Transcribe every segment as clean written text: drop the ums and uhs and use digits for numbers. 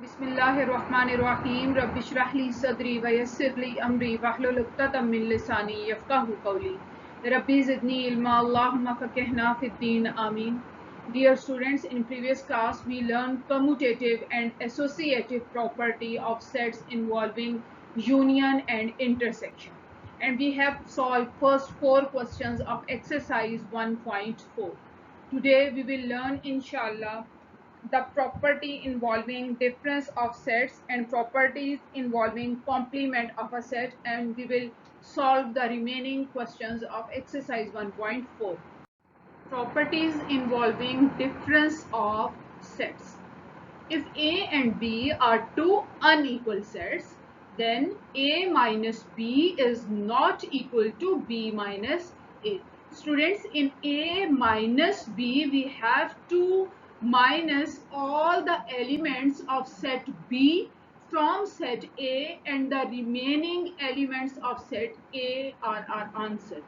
बिस्मिल्लाहिर्रहमानिर्रहीम रब्बिशरह ली सदरी वयस्सिर ली अमरी वहलुल उक़्दतम मिन लिसानी यफ़क़हू क़ौली रब्बी ज़िदनी इल्मा अल्लाहुम्मा फ़क़िहना फ़िद्दीन आमीन. Dear students, in previous class we learned commutative and associative property of sets involving union and intersection, and we have solved first 4 questions of exercise 1.4. Today we will learn inshallah the property involving difference of sets and properties involving complement of a set, and we will solve the remaining questions of exercise 1.4. Properties involving difference of sets. If A and B are two unequal sets, then A minus B is not equal to B minus A. Students, in A minus B, we have to minus all the elements of set B from set A, and the remaining elements of set A are our answer.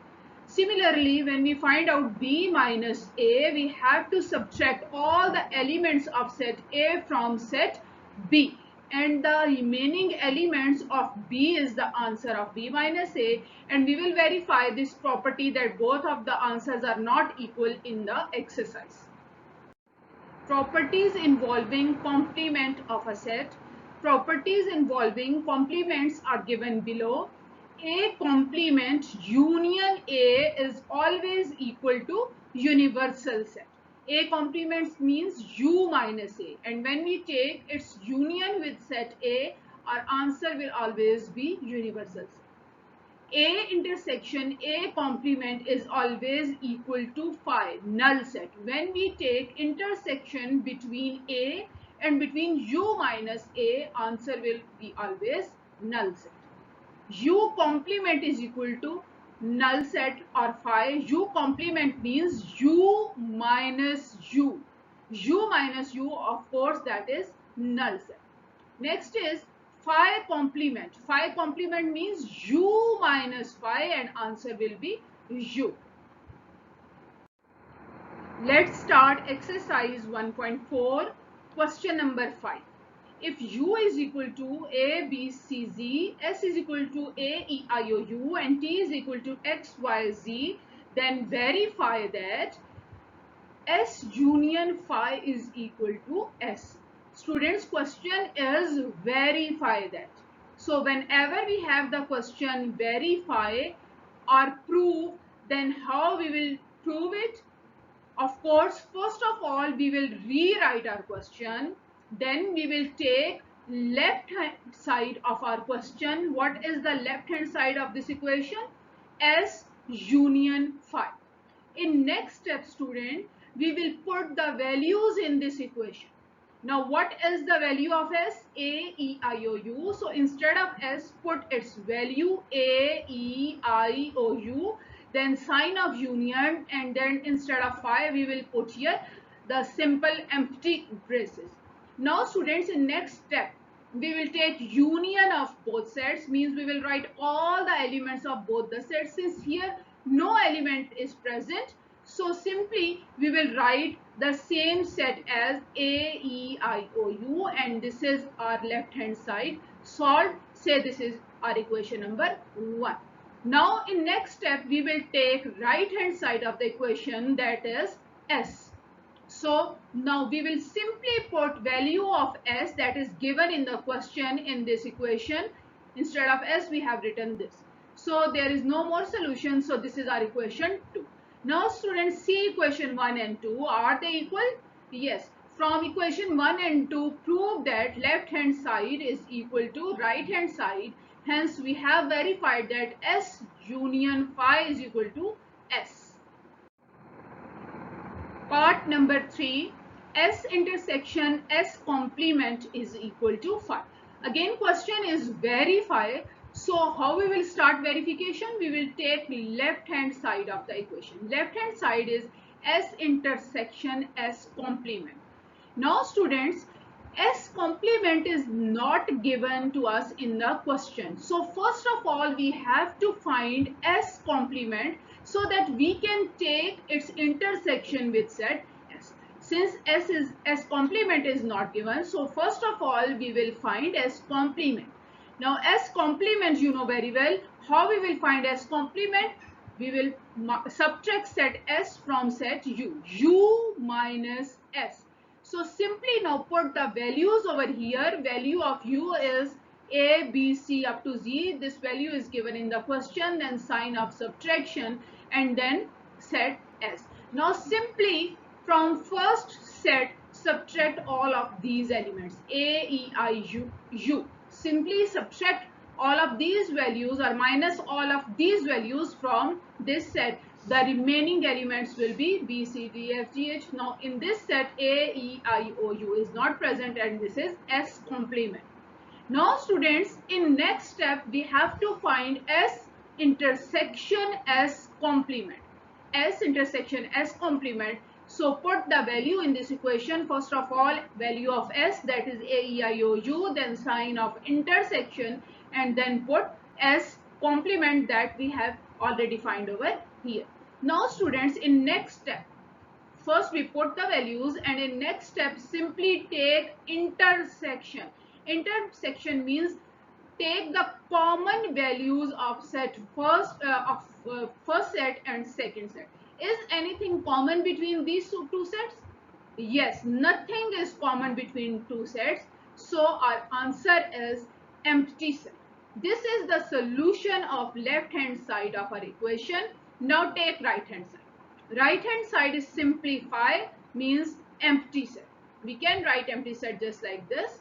Similarly, when we find out B minus A, we have to subtract all the elements of set A from set B, and the remaining elements of B is the answer of B minus A, and we will verify this property that both of the answers are not equal in the exercise. Properties involving complement of a set. Properties involving complements are given below. A complement union A is always equal to universal set. A complement means U minus A, and when we take its union with set A, our answer will always be universal set. A intersection A complement is always equal to phi, null set. When we take intersection between A and between U minus A, answer will be always null set. U complement is equal to null set or phi. U complement means U minus U. U minus U, of course, that is null set. Next is phi complement. Phi complement means U minus phi, and answer will be U. Let's start exercise 1.4, question number 5. If U is equal to A, B, C, Z, S is equal to A, E, I, O, U, and T is equal to X, Y, Z, then verify that S union phi is equal to S. Students, question is verify that. So whenever we have the question verify or prove, then how we will prove it? Of course, first of all, we will rewrite our question. Then we will take left hand side of our question. What is the left hand side of this equation? S union phi. In next step, student, we will put the values in this equation. Now, what is the value of S? A, E, I, O, U. So instead of S, put its value A, E, I, O, U. Then sign of union, and then instead of phi, we will put here the simple empty braces. Now, students, in next step, we will take union of both sets, means we will write all the elements of both the sets. Since here no element is present, so simply we will write the same set as A, E, I, O, U, and this is our left hand side. Solve, say this is our equation number 1. Now in next step we will take right hand side of the equation, that is S. So now we will simply put value of S that is given in the question in this equation. Instead of S, we have written this. So there is no more solution. So this is our equation 2. Now students, see equation 1 and 2. Are they equal? Yes. From equation 1 and 2, prove that left hand side is equal to right hand side. Hence we have verified that S union phi is equal to S. Part number 3, S intersection S complement is equal to phi. Again, question is verify. So how we will start verification? We will take left hand side of the equation. Left hand side is S intersection S complement. Now students, S complement is not given to us in the question. So first of all, we have to find S complement so that we can take its intersection with set S. Since S complement is not given, so first of all we will find S complement. Now S complement you know very well. How we will find S complement? We will subtract set S from set U. U minus S. So simply now put the values over here. Value of U is A, B, C up to Z. This value is given in the question, then sign of subtraction and then set S. Now simply from first set subtract all of these elements A, E, I, U. Simply subtract all of these values or minus all of these values from this set. The remaining elements will be B, C, D, F, G, H. Now in this set A, E, I, O, U is not present and this is S complement. Now students, in next step we have to find S intersection S complement. S intersection S complement. So put the value in this equation. First of all, value of S, that is A, E, I, O, U, then sign of intersection and then put S complement that we have already find over here. Now students, in next step, first we put the values and in next step simply take intersection. Intersection means take the common values of set first set and second set. Is anything common between these two sets? Yes, nothing is common between two sets. So our answer is empty set. This is the solution of left hand side of our equation. Now take right hand side. Right hand side is simplify, means empty set. We can write empty set just like this,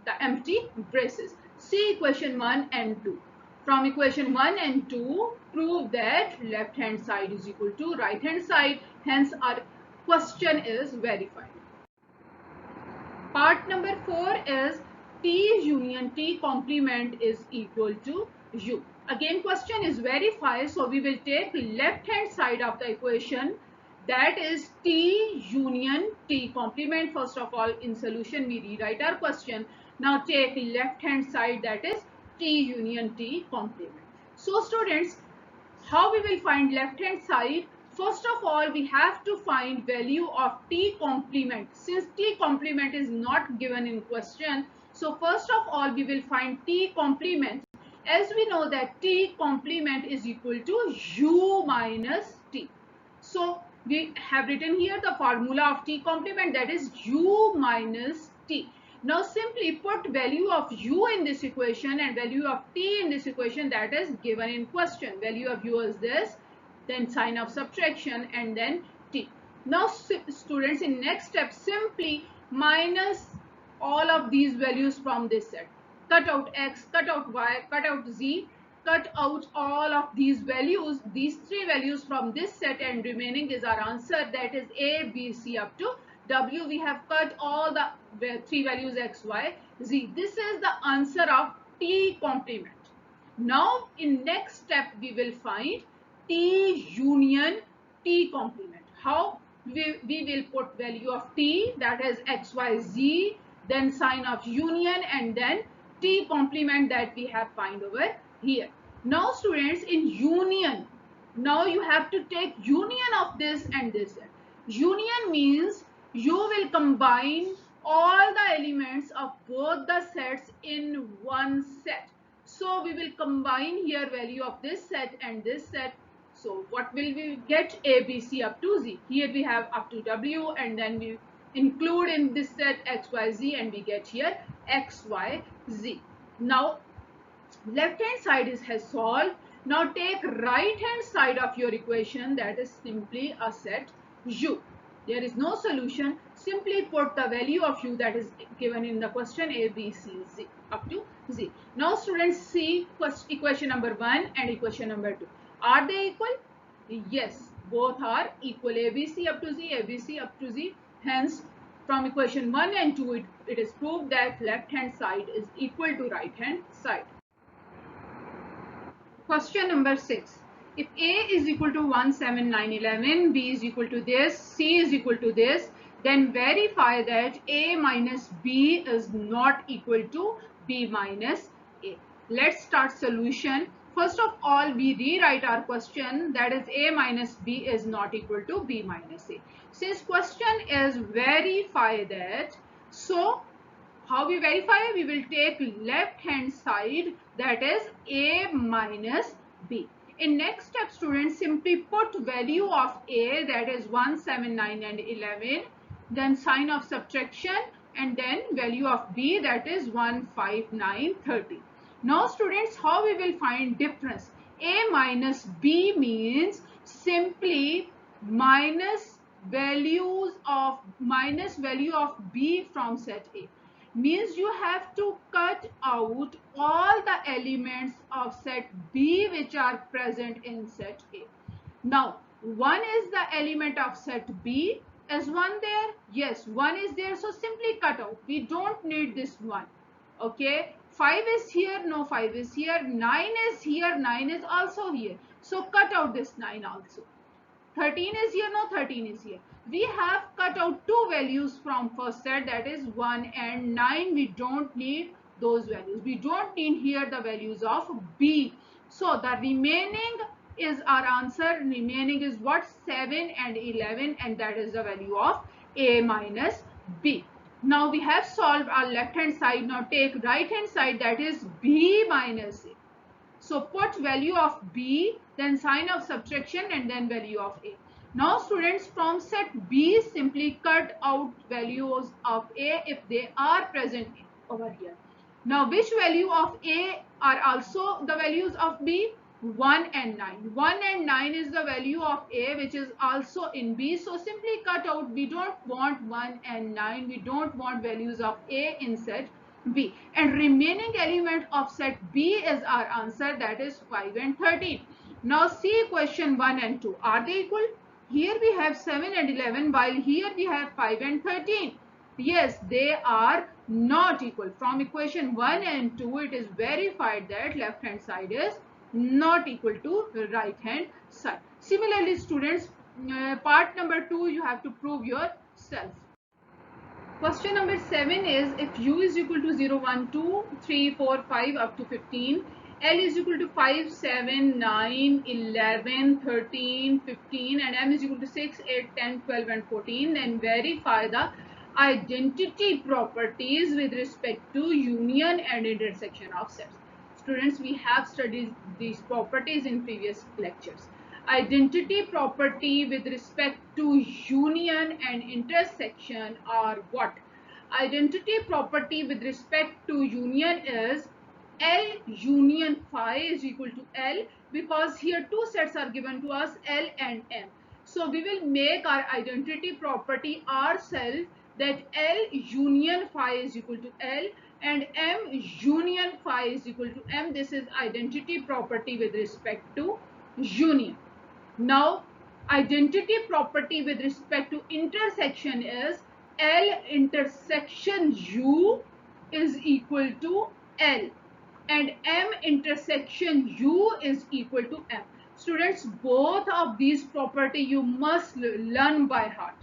the empty braces. See equation 1 and 2. From equation 1 and 2, prove that left hand side is equal to right hand side. Hence our question is verified. Part number 4 is T union T complement is equal to U. Again question is verify, so we will take left hand side of the equation, that is T union T complement. First of all, in solution we rewrite our question. Now take left hand side, that is T union T complement. So students, how we will find left hand side? First of all, we have to find value of T complement. Since T complement is not given in question, so first of all we will find T complement. As we know that T complement is equal to U minus T. So we have written here the formula of T complement, that is U minus T. Now simply put value of U in this equation and value of T in this equation that is given in question. Value of U is this, then sign of subtraction and then T. Now students, in next step simply minus all of these values from this set. Cut out X, cut out Y, cut out Z, cut out all of these values, these three values from this set, and remaining is our answer, that is A, B, C up to W. We have cut all the three values X, Y, Z. This is the answer of T complement. Now in next step we will find T union T complement. How? We will put value of T, that is X, Y, Z, then sign of union and then T complement that we have find over here. Now students, in union, now you have to take union of this and this set. Union means you will combine all the elements of both the sets in one set. So we will combine here value of this set and this set. So what will we get? A, B, C up to Z. Here we have up to W and then we include in this set X, Y, Z and we get here X, Y, Z. Now left hand side has solved. Now take right hand side of your equation, that is simply a set U. There is no solution. Simply put the value of U that is given in the question A, B, C, Z up to Z. Now students, see equation number 1 and equation number 2. Are they equal? Yes, both are equal. A, B, C up to Z, A, B, C up to Z. Hence, from equation 1 and 2, it is proved that left hand side is equal to right hand side. Question number 6. If A is equal to 1, 7, 9, 11, B is equal to this, C is equal to this, then verify that A minus B is not equal to B minus A. Let's start solution. First of all, we rewrite our question, that is a minus b is not equal to b minus a. Since question is verify that, so how we verify? We will take left hand side, that is a minus b. In next step, students, simply put value of a, that is 1, 7, 9 and 11, then sign of subtraction, and then value of b, that is 1, 5, 9, 30. Now students, how we will find difference? A minus b means simply minus value of b from set A. Means you have to cut out all the elements of set B which are present in set A. Now 1 is the element of set B. Is 1 there? Yes, 1 is there, so simply cut out. We don't need this 1. Okay, 5 is here, no 5 is here, 9 is here, 9 is also here, so cut out this 9 also. 13 is here, no 13 is here. We have cut out two values from first set, that is 1 and 9. We don't need those values. We don't need here the values of B. So the remaining is our answer. Remaining is what? 7 and 11, and that is the value of A minus B. Now we have solved our left hand side. Now take right hand side, that is B minus A. So put value of B, then sign of subtraction, and then value of A. Now students, from set B, simply cut out values of A if they are present over here. Now which value of A are also the values of B? 1 and 9. 1 and 9 is the value of A which is also in B. So simply cut out. We don't want 1 and 9. We don't want values of A in set B, and remaining element of set B is our answer, that is 5 and 13. Now see question 1 and 2. Are they equal? Here we have 7 and 11, while here we have 5 and 13. Yes, they are not equal. From equation 1 and 2, it is verified that left hand side is not equal to right hand side. Similarly students, part number 2, you have to prove yourself. Question number 7 is, if u is equal to 0, 1, 2, 3, 4, 5 up to 15, L is equal to 5, 7, 9, 11, 13, 15 and M is equal to 6, 8, 10, 12 and 14, then verify the identity properties with respect to union and intersection of sets. Students, we have studied these properties in previous lectures. Identity property with respect to union and intersection are what? Identity property with respect to union is L union phi is equal to L, because here two sets are given to us, L and M. So we will make our identity property ourselves, that L union phi is equal to L and M union phi is equal to M. This is identity property with respect to union. Now identity property with respect to intersection is L intersection U is equal to L and M intersection U is equal to M. Students, both of these property you must learn by heart.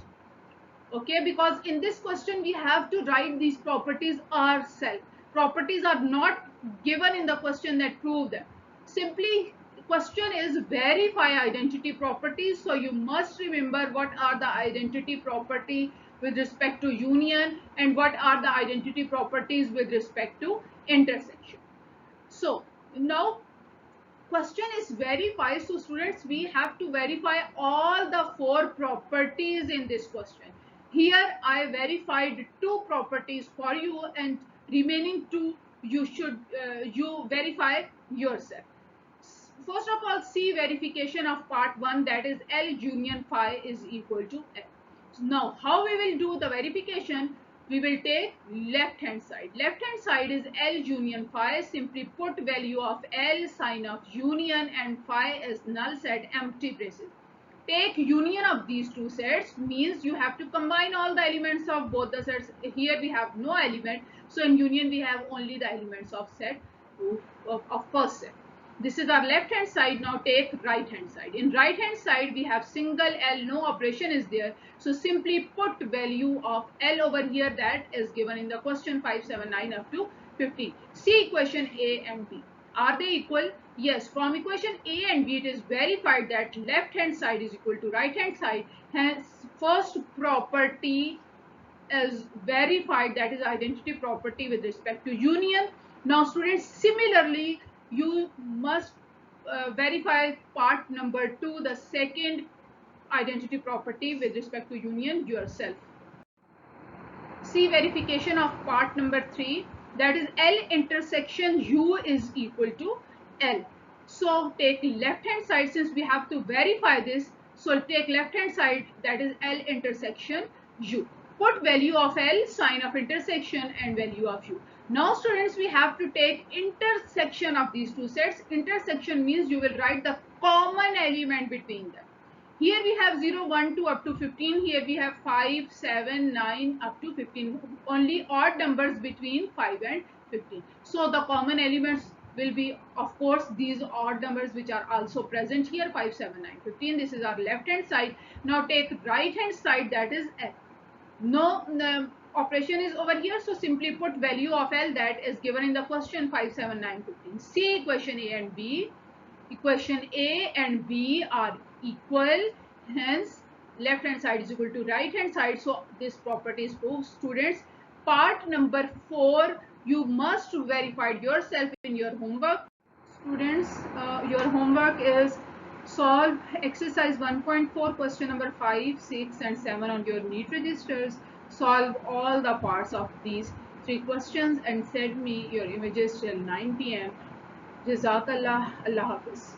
Okay, because in this question we have to write these properties ourselves. Properties are not given in the question that prove them. Simply question is verify identity properties, so you must remember what are the identity property with respect to union and what are the identity properties with respect to intersection. So now question is verify. So students, we have to verify all the 4 properties in this question. Here I verified 2 properties for you, and remaining 2 you should you verify yourself. First of all, see verification of part 1, that is L union phi is equal to L. Now how we will do the verification? We will take left hand side. Left hand side is L union phi. Simply put value of L, sign of union, and phi is null set, empty braces. Take union of these two sets, means you have to combine all the elements of both the sets. Here we have no element, so in union we have only the elements of set of first set. This is our left hand side. Now take right hand side. In right hand side we have single L, no operation is there, so simply put value of L over here, that is given in the question 5, 7, 9 up to 15. See equation A and B. Are they equal? Yes. From equation A and B, it is verified that left hand side is equal to right hand side. Hence, first property is verified, that is identity property with respect to union. Now students, similarly you must verify part number 2, the second identity property with respect to union yourself. See verification of part number 3, that is L intersection U is equal to L. So take left hand side, since we have to verify this, so take left hand side, that is L intersection U. Put value of L, sign of intersection, and value of U. Now students, we have to take intersection of these two sets. Intersection means you will write the common element between them. Here we have 0, 1, 2 up to 15. Here we have 5, 7, 9 up to 15. Only odd numbers between 5 and 15. So the common elements will be, of course, these odd numbers which are also present here, 5, 7, 9, 15. This is our left hand side. Now take right hand side, that is L. No operation is over here, so simply put value of L that is given in the question, 5, 7, 9, 15. See equation A and B. Equation A and B are equal, hence left hand side is equal to right hand side. So this property is proved. Students, part number 4 you must verify yourself in your homework. Students, your homework is solve exercise 1.4 question number 5, 6 and 7 on your NEET registers. Solve all the parts of these 3 questions and send me your images till 9 p.m. Jazakallah. Allah Hafiz.